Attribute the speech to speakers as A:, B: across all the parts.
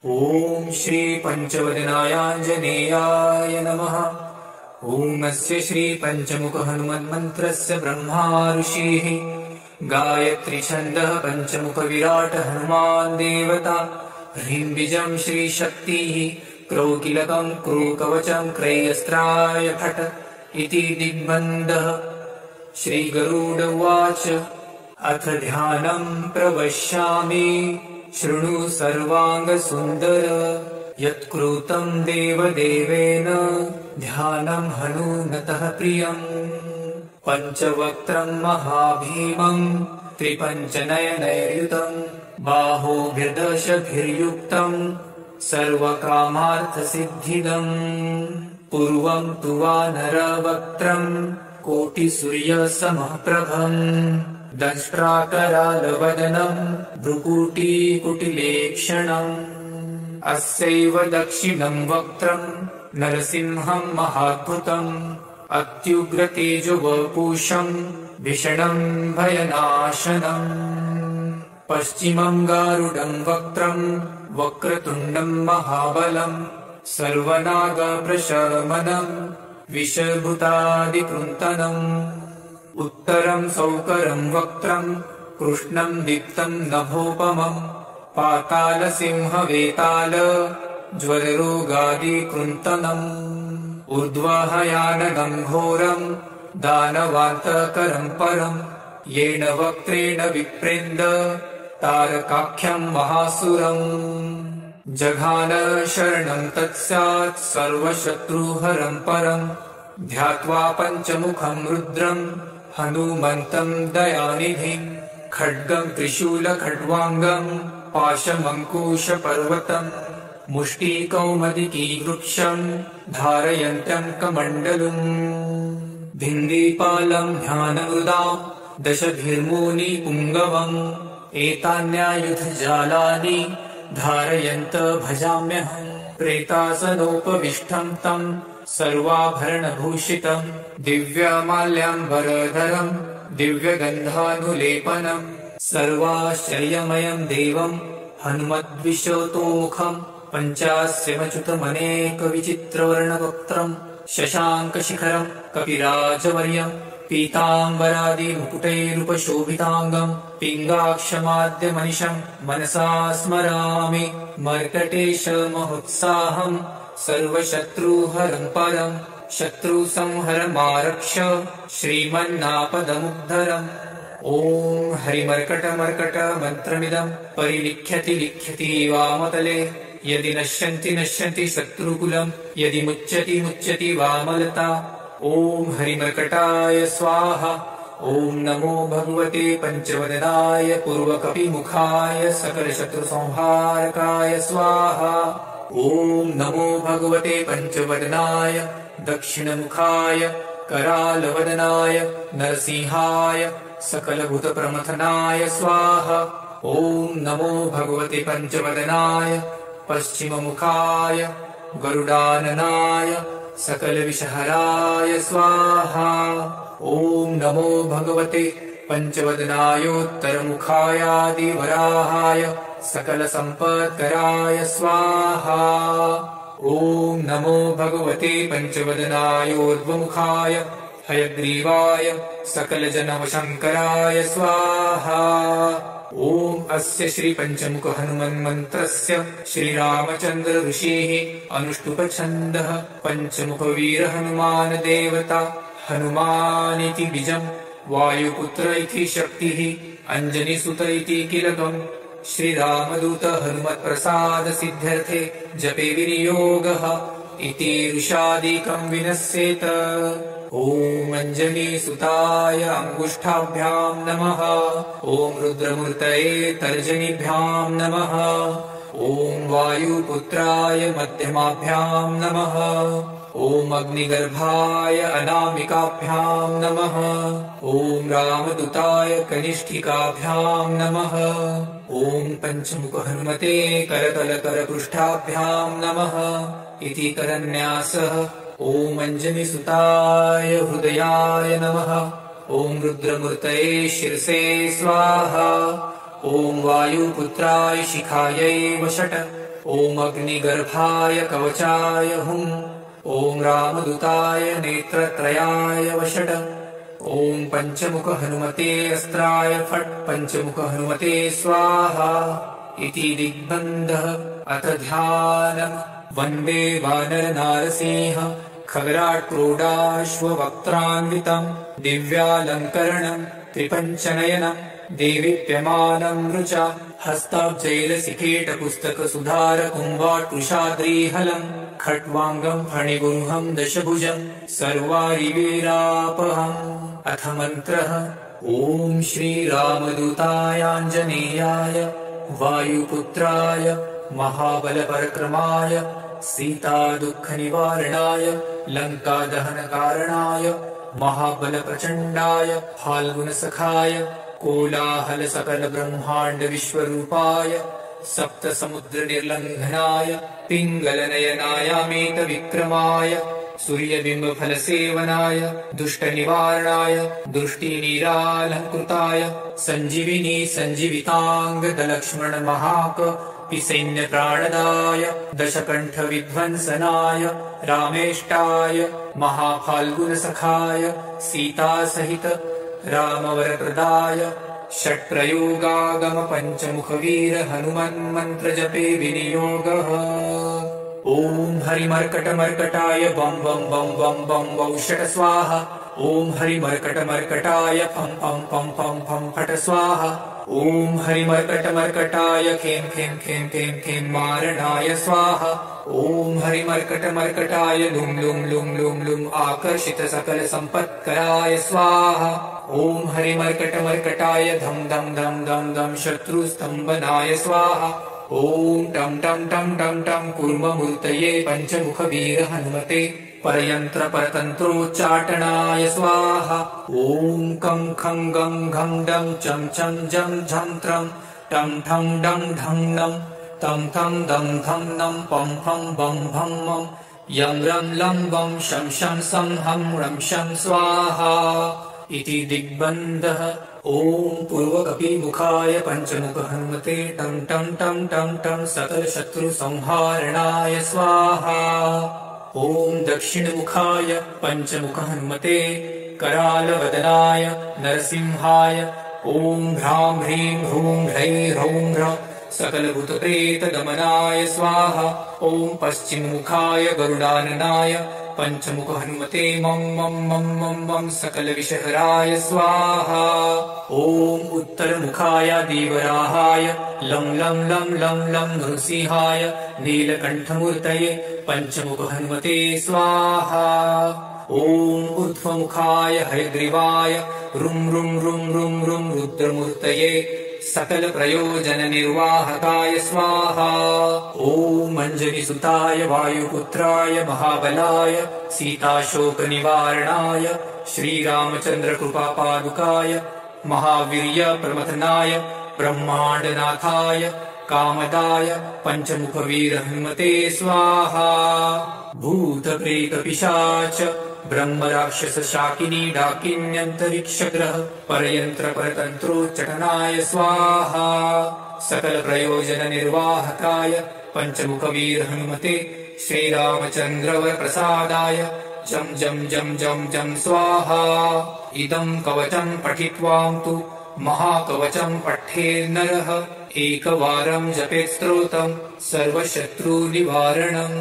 A: ॐ श्री पंचवदनायाञ्जनेयाय नमः। ॐ अस्य श्री पंचमुख हनुमन्मन्त्रस्य ब्रह्मा ऋषिः गायत्री छन्दः पंचमुख विराट हनुमान् देवता। ह्रीं बीजं श्री शक्तिः क्रौकिलकं क्रूकवचं क्रयस्त्राय फट् इति दिग्बन्धः। श्री गरुड उवाच अथ ध्यानं प्रवक्ष्यामि शृणु सर्वाङ्गसुन्दर यत्कृतं देवदेवेन ध्यानं हनूनतः प्रियम्। पञ्चवक्त्रं महाभीमं त्रिपञ्चनयनैर्युतं बाहोभिर्दशभिर्युक्तं सर्वकामार्थसिद्धिदम्। पूर्वं तु वानरवक्त्रं कोटिसूर्यसमप्रभम् दंष्ट्राकरालवदनं भ्रुकुटीकुटिलेक्षणम्। अस्यैव दक्षिणं वक्त्रं नरसिंहं महाद्भुतम् अत्युग्रतेजोवपुषं भीषणं भयनाशनम्। पश्चिमं गारुडं वक्त्रं वक्रतुण्डं महाबलं सर्वनागप्रशमनं विषभूतादिकृन्तनम्। उत्तरं सौकरं वक्त्रं कृष्णं दीप्तं नभोपमं पातालसिंहवेताल ज्वररोगादिकृन्तनम्। ऊर्ध्वहयाननं घोरं दानवान्तकरं परं येन वक्त्रेण विप्रेन्द तारकाख्यं महासुरम्। जघान शरणं तत्स्यात् सर्वशत्रुहरं परं ध्यात्वा पञ्चमुखं रुद्रं हनुमन्तं दयानिधिं। खड्गं त्रिशूलखड्वाङ्गं पाशमङ्कुशपर्वतं मुष्टिकौमुदी वृक्षं धारयन्तं कमण्डलुम्। भिन्दिपालं ध्यानमृदां दशभिर्मुनिपुङ्गवम् एतान्यायुधजालानि धारयन्त भजाम्यहम्। प्रेतासनोपविष्टं तं सर्वाभरणभूषितं दिव्यमाल्याम्बरधरं दिव्यगन्धानुलेपनं सर्वाश्चर्यमयं देवं हनुमद्विशतोमुखं पञ्चास्यमच्युतमनेकविचित्रवर्णवक्त्रं शशाङ्कशिखरं कपिराजवर्यं पीताम्बरादिमुकुटैरुपशोभिताङ्गं पिङ्गाक्षमाद्यमनिशं मनसा स्मरामि। मर्कटेशमहोत्साहं सर्वशत्रुहरं परं शत्रुसंहरमारक्ष्य श्रीमन्नापदमुद्धरम्। ॐ हरिमर्कटमर्कट मन्त्रमिदं परिलिख्यति वामतले यदि नश्यन्ति शत्रुकुलं यदि मुच्यति वामलता। ॐ हरिमर्कटाय स्वाहा। ॐ नमो भगवते पञ्चवदनाय पूर्वकपिमुखाय सकलशत्रुसंहारकाय स्वाहा। ॐ नमो भगवते पञ्चवदनाय दक्षिणमुखाय करालवदनाय नरसिंहाय सकलभूतप्रमथनाय स्वाहा। ॐ नमो भगवते पञ्चवदनाय पश्चिममुखाय गरुडाननाय सकलविषहराय स्वाहा। ॐ नमो भगवते पञ्चवदनायोत्तरमुखायादिवराहाय सकलसम्पत्कराय स्वाहा। ॐ नमो भगवते पञ्चवदनायोर्ध्वमुखाय हयग्रीवाय सकलजनवशङ्कराय स्वाहा। ॐ अस्य श्री पंचमुख हनुमन्मन्त्रस्य श्रीरामचन्द्र ऋषिः अनुष्टुप्छन्दः पञ्चमुखवीर हनुमान् देवता। हनुमानिति बीजं वायुपुत्र इति शक्तिः अञ्जनीसुत इति कीलकम्। श्रीरामदूत हनुमत्प्रसाद सिद्ध्यर्थे जपे विनियोगः इति ऋषादिकं विनश्येत। ॐ अञ्जनीसुताय अङ्गुष्ठाभ्यां नमः। ॐ रुद्रमूर्तये तर्जनीभ्यां नमः। ॐ वायुपुत्राय मध्यमाभ्यां नमः। ॐ अग्निगर्भाय अनामिकाभ्यां नमः। ॐ रामदूताय कनिष्ठिकाभ्यां नमः। ॐ पञ्चमुख हनुमते करतलकरपृष्ठाभ्यां नमः इति करन्यासः। ॐ अञ्जनीसुताय हृदयाय नमः। ॐ रुद्रमूर्तये शिरसे स्वाहा। ॐ वायुपुत्राय शिखायै वषट् ॐ अग्निगर्भाय कवचाय हुं ॐ रामदूताय नेत्रत्रयाय वषट् ॐ पञ्चमुख हनुमते अस्त्राय फट् पञ्चमुख हनुमते स्वाहा इति दिग्बन्धः। अथ ध्यानम्। वन्दे वानरनारसिंह खगराट् क्रोडाश्ववक्त्रान्वितम् दिव्यालङ्करणम् त्रिपञ्चनयनम् देवीप्यमानम् ऋचा हस्ताब्जैलसिकेटपुस्तकसुधारकुम्भाट्कुशाद्रीहलम् खट्वाङ्गम् फणिगुरुहम् दशभुजम् सर्वारिवीरापहम्। अथ मन्त्रः। ॐ श्रीरामदूतायाञ्जनेयाय वायुपुत्राय महाबलपरक्रमाय सीतादुःखनिवारणाय लङ्कादहनकारणाय महाबलप्रचण्डाय फाल्गुनसखाय कोलाहलसकलब्रह्माण्डविश्वरूपाय सप्तसमुद्रनिर्लङ्घनाय पिङ्गलनयनायामेतविक्रमाय सूर्यबिम्बफलसेवनाय दुष्टनिवारणाय दृष्टिनीरालङ्कृताय सञ्जीविनी सञ्जीविताङ्गदलक्ष्मणमहाक सैन्यप्राणदाय दशकण्ठविध्वंसनाय रामेष्टाय महाफाल्गुनसखाय सीतासहित रामवरप्रदाय षट्प्रयोगागम पञ्चमुखवीर हनुमन्मन्त्रजपे विनियोगः। ॐ हरिमर्कटमर्कटाय बं बं बं बं बं वौषट स्वाहा। ॐ हरिमर्कटमर्कटाय फं फं फं फं फं फट स्वाहा। ॐ हरिमर्कटमर्कटाय खें खें खें खें खें मारणाय स्वाहा। ॐ हरिमर्कटमर्कटाय लुं लुं लुं लुं लुं आकर्षितसकलसम्पत्कराय स्वाहा। ॐ हरिमर्कटमर्कटाय धं धं धं धं धं शत्रुस्तम्भनाय स्वाहा। ॐ टं टं टं टं टं कूर्ममूर्तये पञ्चमुखवीर हनुमते परयन्त्रपरतन्त्रोच्चाटनाय स्वाहा। ॐ कं खं गं घं डं चं चं जं झं त्रं टं ठं डं ढं नं तं थं दं धं नं पं फं बं भं मं यं रं लं वं शं शं सं हं रं शं स्वाहा इति दिग्बन्धः। ॐ पूर्वकपिमुखाय पञ्चमुख हनुमते टं टं टं टं टं सकलशत्रुसंहारणाय स्वाहा। ॐ दक्षिणमुखाय पञ्चमुख हनुमते करालवदनाय नरसिंहाय ॐ ह्रां ह्रीं ह्रूं ह्रैं ह्रौं ह्रः सकलभूतप्रेतदमनाय स्वाहा। ॐ पश्चिममुखाय गरुडाननाय पञ्चमुख हनुमते मं मं मं मं मं सकलविषहराय स्वाहा। ॐ उत्तरमुखाय दीवराहाय लं लं लं लं लं नृसिंहाय नीलकण्ठमूर्तये पञ्चमुख हनुमते स्वाहा। ॐ ऊर्ध्वमुखाय हयग्रीवाय रुं रुं रुं रुं रुं रुद्रमूर्तये सकलप्रयोजननिर्वाहकाय स्वाहा। ॐ अञ्जनिसुताय वायुपुत्राय महाबलाय सीताशोकनिवारणाय श्रीरामचन्द्रकृपापादुकाय महावीर्यप्रमथनाय ब्रह्माण्डनाथाय कामदाय पञ्चमुखवीर हनुमते स्वाहा। भूतप्रेतपिशाच ब्रह्मराक्षसशाकिनी डाकिन्यन्तरिक्षग्रह परयन्त्रपरतन्त्रोच्चटनाय स्वाहा। सकलप्रयोजननिर्वाहकाय पञ्चमुखवीर हनुमते श्रीरामचन्द्रवरप्रसादाय जं जं जं जं जं स्वाहा। इदं कवचं पठित्वां तु महाकवचं पठेन्नरः एकवारं जपेत् स्तोत्रं सर्वशत्रुनिवारणम्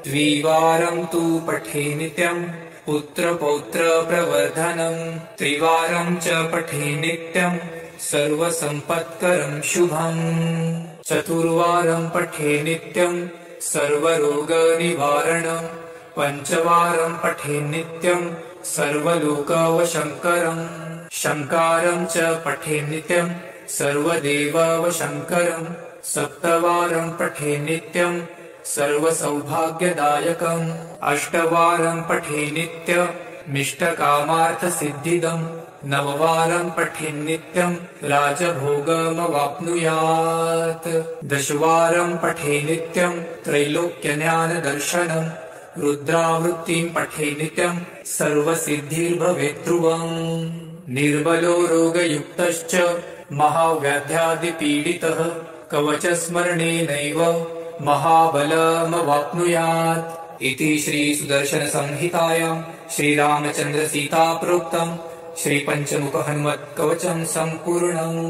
A: द्विवारं तु पठे नित्यम् पुत्रपौत्रप्रवर्धनम् त्रिवारं च पठे नित्यम् सर्वसम्पत्करं शुभम् चतुर्वारं पठे नित्यम् सर्वरोगनिवारणम् पञ्चवारं पठे नित्यम् सर्वलोकवशङ्करम् शङ्कारं च पठे नित्यम् सर्वदेववशङ्करम् सप्तवारं पठे नित्यम् सर्वसौभाग्यदायकम् अष्टवारं पठे नित्यमिष्टकामार्थसिद्धिदम् नववारं पठे नित्यम् राजभोगमवाप्नुयात् दशवारं पठे नित्यम् त्रैलोक्यज्ञानदर्शनम् रुद्रावृत्तिं पठे नित्यम् सर्वसिद्धिर्भवेत् ध्रुवम् निर्बलो रोगयुक्तश्च महाव्याध्यादिपीडितः कवचस्मरणेनैव महाबलमवाप्नुयात् इति श्रीसुदर्शनसंहितायां श्रीरामचन्द्रसीताप्रोक्तं श्रीपञ्चमुखहनुमत्कवचं सम्पूर्णम्।